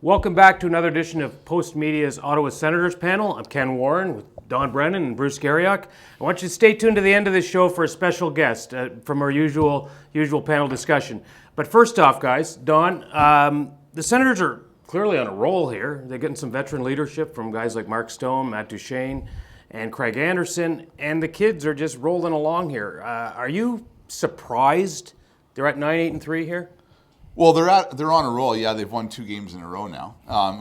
Welcome back to another edition of Post Media's Ottawa Senators panel. I'm Ken Warren with Don Brennan and Bruce Garriock. I want you to stay tuned to the end of this show for a special guest from our usual panel discussion. But first off, guys, Don, the Senators are clearly on a roll here. They're getting some veteran leadership from guys like Mark Stone, Matt Duchene, and Craig Anderson, and the kids are just rolling along here. Are you surprised they're at 9-8-3 here? Well, they're on a roll. Yeah, they've won 2 games in a row now.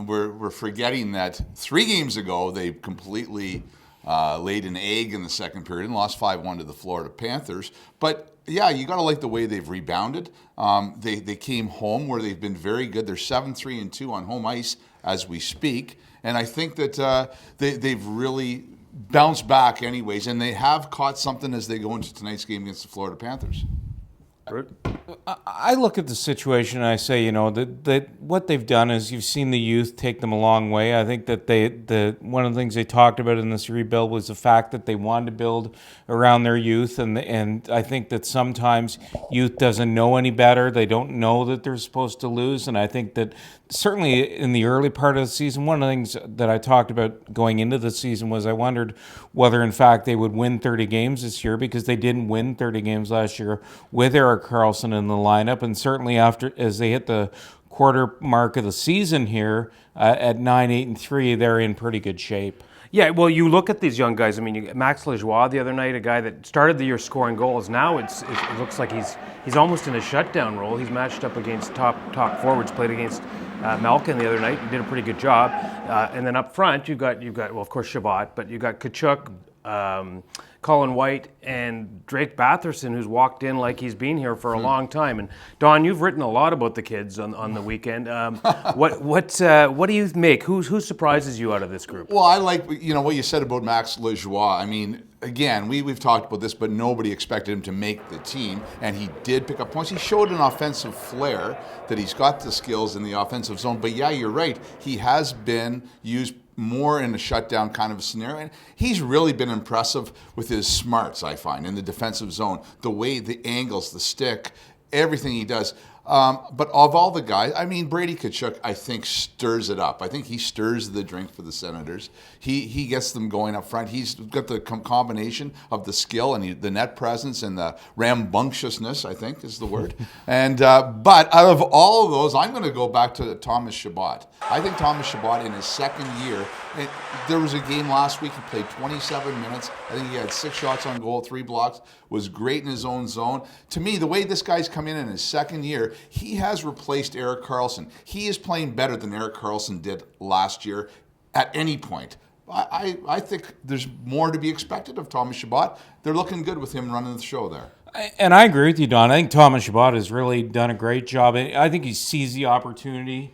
We're forgetting that 3 games ago they completely laid an egg in the second period and lost 5-1 to the Florida Panthers. But yeah, you got to like the way they've rebounded. They came home where they've been very good. They're 7-3-2 on home ice as we speak, and I think that they've really bounced back anyways, and they have caught something as they go into tonight's game against the Florida Panthers. I look at the situation and I say, that what they've done is you've seen the youth take them a long way. I think that one of the things they talked about in this rebuild was the fact that they wanted to build around their youth, and I think that sometimes youth doesn't know any better. They don't know that they're supposed to lose, and I think that certainly in the early part of the season, one of the things that I talked about going into the season was I wondered whether in fact they would win 30 games this year, because they didn't win 30 games last year with Erik Karlsson in the lineup, and certainly after as they hit the quarter mark of the season here at 9-8-3, they're in pretty good shape. Yeah, well, you look at these young guys. I mean, Max Lajoie the other night, a guy that started the year scoring goals. Now it looks like he's almost in a shutdown role. He's matched up against top forwards. Played against Malkin the other night and did a pretty good job. And then up front, you've got well, of course, Shabbat, but you've got Tkachuk, Colin White, and Drake Batherson, who's walked in like he's been here for a long time. And Don, you've written a lot about the kids on the weekend. What do you make? Who surprises you out of this group? Well, I like what you said about Max Lajoie. I mean, again, we've talked about this, but nobody expected him to make the team, and he did pick up points. He showed an offensive flair, that he's got the skills in the offensive zone. But yeah, you're right. He has been used more in a shutdown kind of a scenario. And he's really been impressive with his smarts, I find, in the defensive zone. The way, the angles, the stick, everything he does. But of all the guys, I mean, Brady Tkachuk, I think, stirs it up. I think he stirs the drink for the Senators. He gets them going up front. He's got the combination of the skill and the net presence and the rambunctiousness, I think is the word. And but out of all of those, I'm going to go back to Thomas Chabot. I think Thomas Chabot in his second year, there was a game last week, he played 27 minutes. I think he had 6 shots on goal, 3 blocks, was great in his own zone. To me, the way this guy's come in his second year, he has replaced Erik Karlsson. He is playing better than Erik Karlsson did last year at any point. I think there's more to be expected of Thomas Chabot. They're looking good with him running the show there. And I agree with you, Don. I think Thomas Chabot has really done a great job. I think he sees the opportunity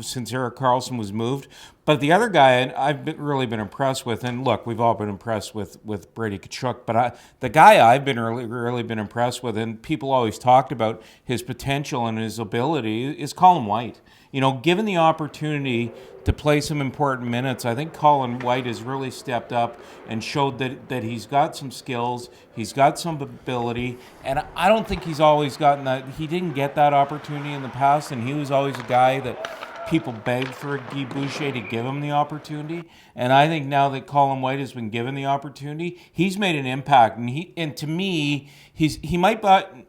since Erik Karlsson was moved. But the other guy I've really been impressed with, and look, we've all been impressed with Brady Tkachuk, but the guy I've been really been impressed with, and people always talked about his potential and his ability, is Colin White. Given the opportunity to play some important minutes, I think Colin White has really stepped up and showed that he's got some skills, he's got some ability, and I don't think he's always gotten that. He didn't get that opportunity in the past, and he was always a guy that people begged for Guy Boucher to give him the opportunity. And I think now that Colin White has been given the opportunity, he's made an impact. And to me, he might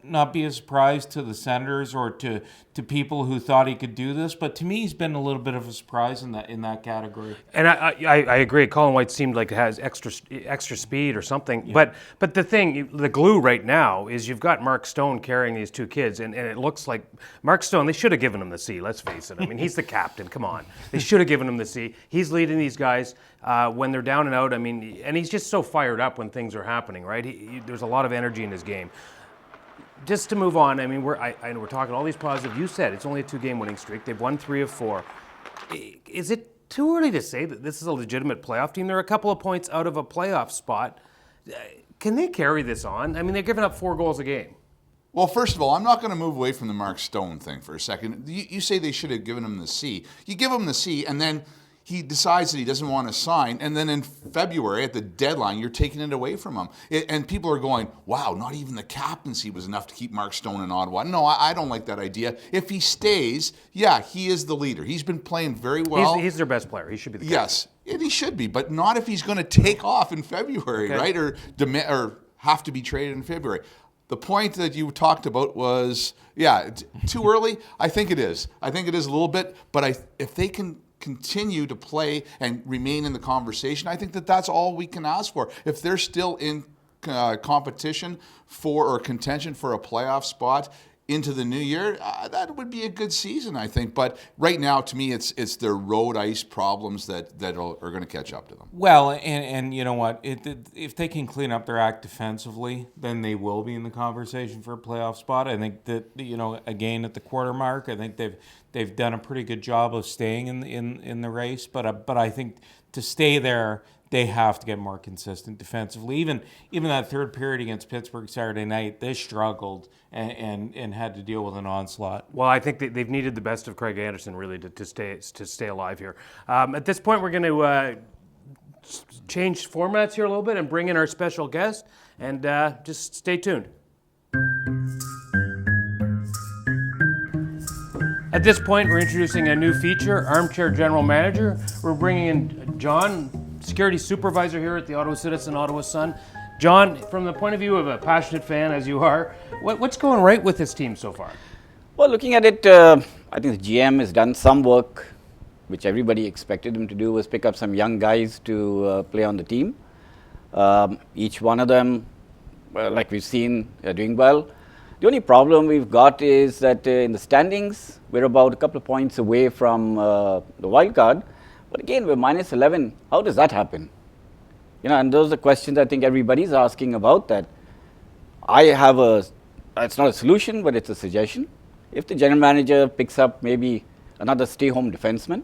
not be a surprise to the Senators or to people who thought he could do this, but to me, he's been a little bit of a surprise in that category. And I agree. Colin White seemed like it has extra speed or something. Yeah. But the glue right now is you've got Mark Stone carrying these 2 kids, and it looks like Mark Stone, they should have given him the C, let's face it. I mean, he's the captain, come on. They should have given him the C. He's leading these guys when they're down and out. I mean, and he's just so fired up when things are happening, right? There's a lot of energy in his game. Just to move on, I mean, we're talking all these positive. You said it's only a 2-game winning streak. They've won 3 of 4. Is it too early to say that this is a legitimate playoff team? They're a couple of points out of a playoff spot. Can they carry this on? I mean, they're giving up 4 goals a game. Well, first of all, I'm not going to move away from the Mark Stone thing for a second. You say they should have given him the C. You give him the C, and then he decides that he doesn't want to sign, and then in February at the deadline, you're taking it away from him. And people are going, wow, not even the captaincy was enough to keep Mark Stone in Ottawa. No, I don't like that idea. If he stays, yeah, he is the leader. He's been playing very well. He's their best player. He should be the captain. Yes, and he should be, but not if he's going to take off in February, right? Or have to be traded in February. The point that you talked about was, too early? I think it is. I think it is a little bit, but if they can continue to play and remain in the conversation, I think that's all we can ask for. If they're still in competition for or contention for a playoff spot into the new year, that would be a good season, I think. But right now, to me, it's their road ice problems that are going to catch up to them. Well, and you know what? If they can clean up their act defensively, then they will be in the conversation for a playoff spot. I think that, again, at the quarter mark, I think they've done a pretty good job of staying in the race. But I think to stay there, they have to get more consistent defensively. Even that third period against Pittsburgh Saturday night, they struggled and had to deal with an onslaught. Well, I think they've needed the best of Craig Anderson really to stay alive here. At this point, we're going to change formats here a little bit and bring in our special guest, and just stay tuned. At this point, we're introducing a new feature, Armchair General Manager. We're bringing in John, security supervisor here at the Ottawa Citizen, Ottawa Sun. John, from the point of view of a passionate fan as you are, what's going right with this team so far? Well, looking at it, I think the GM has done some work, which everybody expected him to do, was pick up some young guys to play on the team. Each one of them, like we've seen, are doing well. The only problem we've got is that in the standings, we're about a couple of points away from the wild card. But again, we're minus 11. How does that happen? And those are the questions I think everybody's asking about that. I have it's not a solution, but it's a suggestion. If the general manager picks up maybe another stay-home defenseman,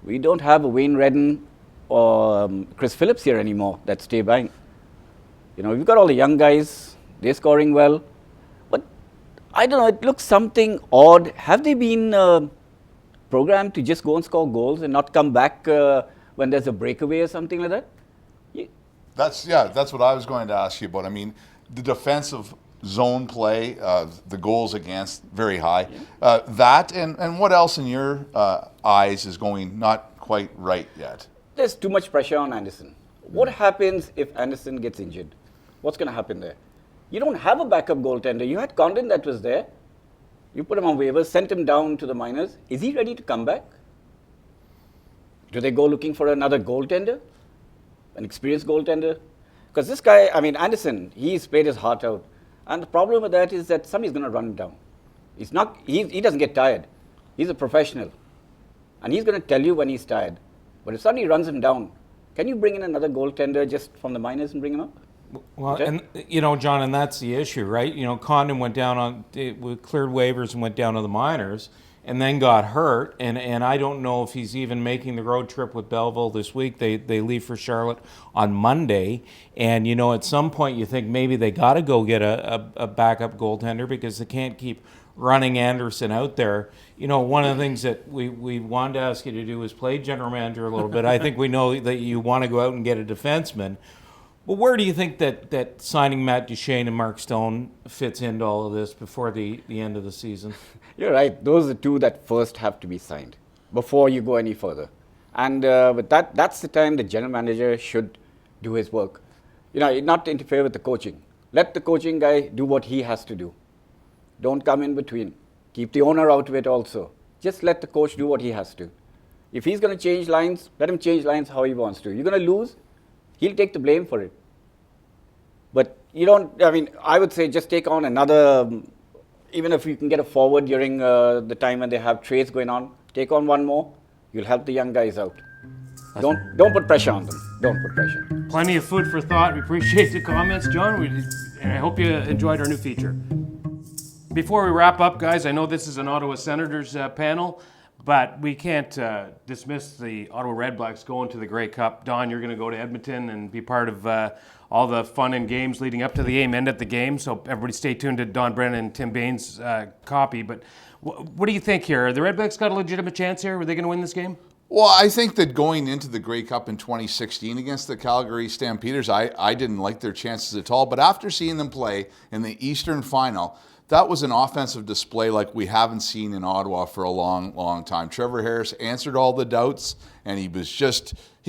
we don't have a Wayne Redden or Chris Phillips here anymore that stay behind. We've got all the young guys, they're scoring well. But I don't know, it looks something odd. Have they been programmed to just go and score goals and not come back when there's a breakaway or something like that? That's what I was going to ask you about. I mean, the defensive zone play, the goals against, very high. Yeah. That and what else in your eyes is going not quite right yet? There's too much pressure on Anderson. What happens if Anderson gets injured? What's going to happen there? You don't have a backup goaltender. You had Condon that was there. You put him on waivers, sent him down to the minors. Is he ready to come back? Do they go looking for another goaltender? An experienced goaltender? Because this guy, Anderson, he's played his heart out. And the problem with that is that somebody's going to run him down. He doesn't get tired. He's a professional. And he's going to tell you when he's tired. But if somebody runs him down, can you bring in another goaltender just from the minors and bring him up? Well, and John, and that's the issue, right? Condon went down cleared waivers and went down to the minors, and then got hurt. And I don't know if he's even making the road trip with Belleville this week. They leave for Charlotte on Monday, and at some point you think maybe they got to go get a backup goaltender because they can't keep running Anderson out there. One of the things that we wanted to ask you to do is play general manager a little bit. I think we know that you want to go out and get a defenseman. But where do you think that signing Matt Duchene and Mark Stone fits into all of this before the end of the season? You're right. Those are the two that first have to be signed before you go any further. And with that's the time the general manager should do his work. Not interfere with the coaching. Let the coaching guy do what he has to do. Don't come in between. Keep the owner out of it also. Just let the coach do what he has to. If he's going to change lines, let him change lines how he wants to. You're going to lose, he'll take the blame for it. But I would say just take on another, even if you can get a forward during the time when they have trades going on, take on one more, you'll help the young guys out. Don't put pressure on them. Don't put pressure. Plenty of food for thought. We appreciate the comments, John, and I hope you enjoyed our new feature. Before we wrap up, guys, I know this is an Ottawa Senators panel, but we can't dismiss the Ottawa Red Blacks going to the Grey Cup. Don, you're going to go to Edmonton and be part of all the fun and games leading up to the game, end at the game. So everybody stay tuned to Don Brennan and Tim Bain's copy. But what do you think here? The Red Blacks got a legitimate chance here? Were they going to win this game? Well, I think that going into the Grey Cup in 2016 against the Calgary Stampeders, I didn't like their chances at all. But after seeing them play in the Eastern Final, that was an offensive display like we haven't seen in Ottawa for a long, long time. Trevor Harris answered all the doubts, and he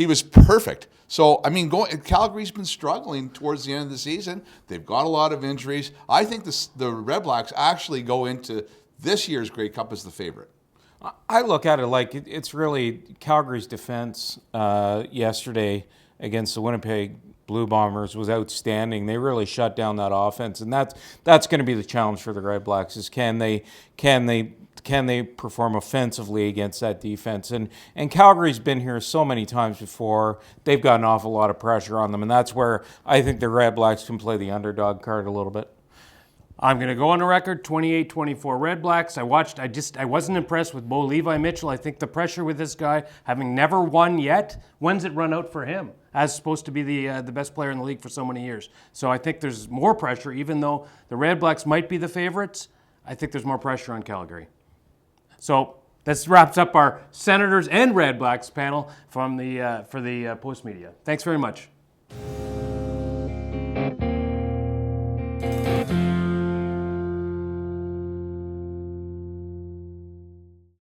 was perfect. So, I mean, Calgary's been struggling towards the end of the season. They've got a lot of injuries. I think the Red Blacks actually go into this year's Grey Cup as the favorite. I look at it like it's really Calgary's defense yesterday against the Winnipeg Blue Bombers was outstanding. They really shut down that offense, and that's going to be the challenge for the Red Blacks: is can they perform offensively against that defense? And Calgary's been here so many times before. They've got an awful lot of pressure on them, and that's where I think the Red Blacks can play the underdog card a little bit. I'm going to go on the record, 28-24 Red Blacks. I wasn't impressed with Bo Levi Mitchell. I think the pressure with this guy, having never won yet, when's it run out for him? As supposed to be the best player in the league for so many years. So I think there's more pressure, even though the Red Blacks might be the favorites. I think there's more pressure on Calgary. So this wraps up our Senators and Red Blacks panel for the Post Media. Thanks very much.